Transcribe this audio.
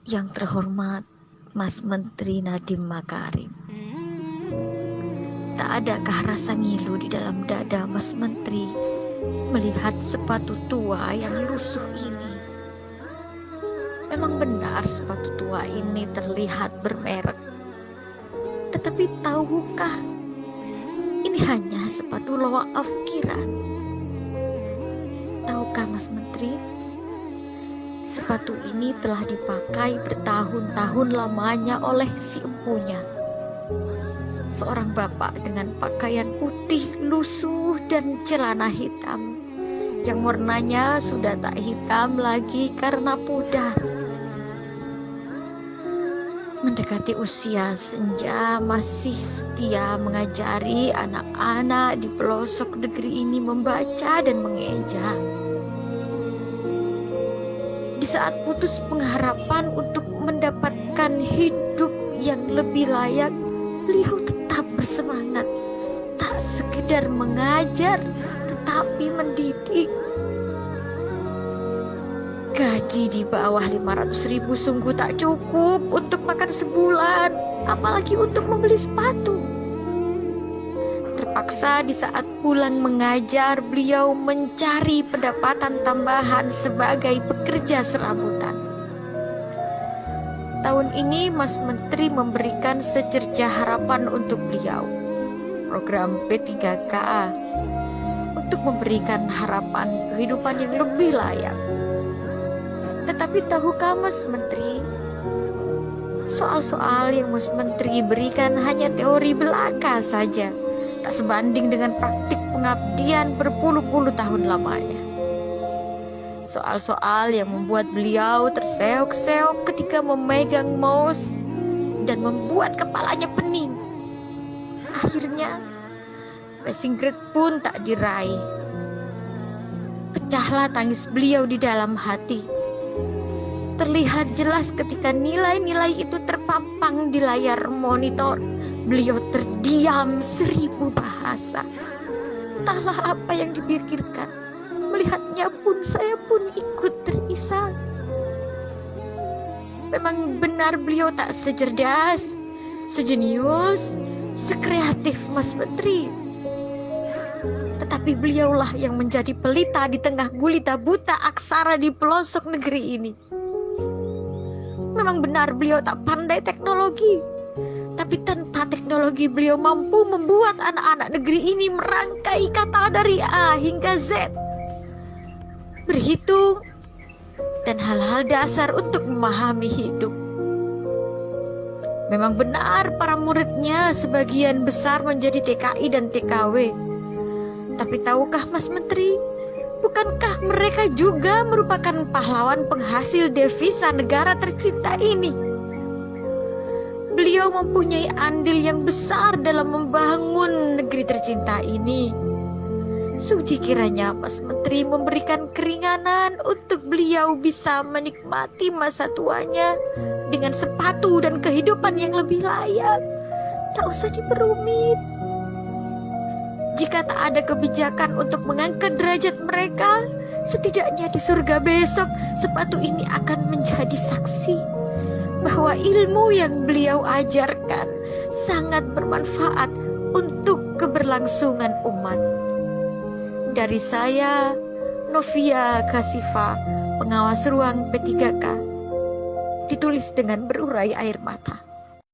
Yang terhormat Mas Menteri Nadiem Makarim, tak adakah rasa ngilu di dalam dada Mas Menteri melihat sepatu tua yang lusuh ini? Memang benar sepatu tua ini terlihat bermerek, tetapi tahukah ini hanya sepatu loaaf kiran? Tahukah Mas Menteri, sepatu ini telah dipakai bertahun-tahun lamanya oleh si empunya, seorang bapak dengan pakaian putih lusuh dan celana hitam yang warnanya sudah tak hitam lagi karena pudar. Mendekati usia senja, masih setia mengajari anak-anak di pelosok negeri ini membaca dan mengeja. Di saat putus pengharapan untuk mendapatkan hidup yang lebih layak, beliau tetap bersemangat, tak sekedar mengajar tetapi mendidik. Gaji di bawah 500.000 sungguh tak cukup untuk makan sebulan, apalagi untuk membeli sepatu. Terpaksa di saat pulang mengajar, beliau mencari pendapatan tambahan sebagai pekerja serabutan. Tahun ini Mas Menteri memberikan secerca harapan untuk beliau, program P3KA, untuk memberikan harapan kehidupan yang lebih layak. Tetapi tahukah Mas Menteri, soal-soal yang Mas Menteri berikan hanya teori belaka saja, tak sebanding dengan praktik pengabdian berpuluh-puluh tahun lamanya. Soal-soal yang membuat beliau terseok-seok ketika memegang mouse dan membuat kepalanya pening. Akhirnya passing grade pun tak diraih. Pecahlah tangis beliau di dalam hati. Terlihat jelas ketika nilai-nilai itu terpampang di layar monitor. Beliau terdiam 1000 bahasa. Entahlah apa yang dipikirkan. Melihatnya pun saya pun ikut terisak. Memang benar beliau tak secerdas, sejenius, sekreatif Mas Menteri. Tetapi beliaulah yang menjadi pelita di tengah gulita buta aksara di pelosok negeri ini. Memang benar beliau tak pandai teknologi, tapi tanpa teknologi beliau mampu membuat anak-anak negeri ini merangkai kata dari A hingga Z, berhitung, dan hal-hal dasar untuk memahami hidup. Memang benar para muridnya sebagian besar menjadi TKI dan TKW. Tapi tahukah Mas Menteri, bukankah mereka juga merupakan pahlawan penghasil devisa negara tercinta ini? Beliau mempunyai andil yang besar dalam membangun negeri tercinta ini. Sudi kiranya Mas Menteri memberikan keringanan untuk beliau bisa menikmati masa tuanya dengan sepatu dan kehidupan yang lebih layak. Tak usah diperumit. Jika tak ada kebijakan untuk mengangkat derajat mereka, setidaknya di surga besok sepatu ini akan menjadi saksi bahwa ilmu yang beliau ajarkan sangat bermanfaat untuk keberlangsungan umat. Dari saya, Novia Kasifa, pengawas ruang P3K, ditulis dengan berurai air mata.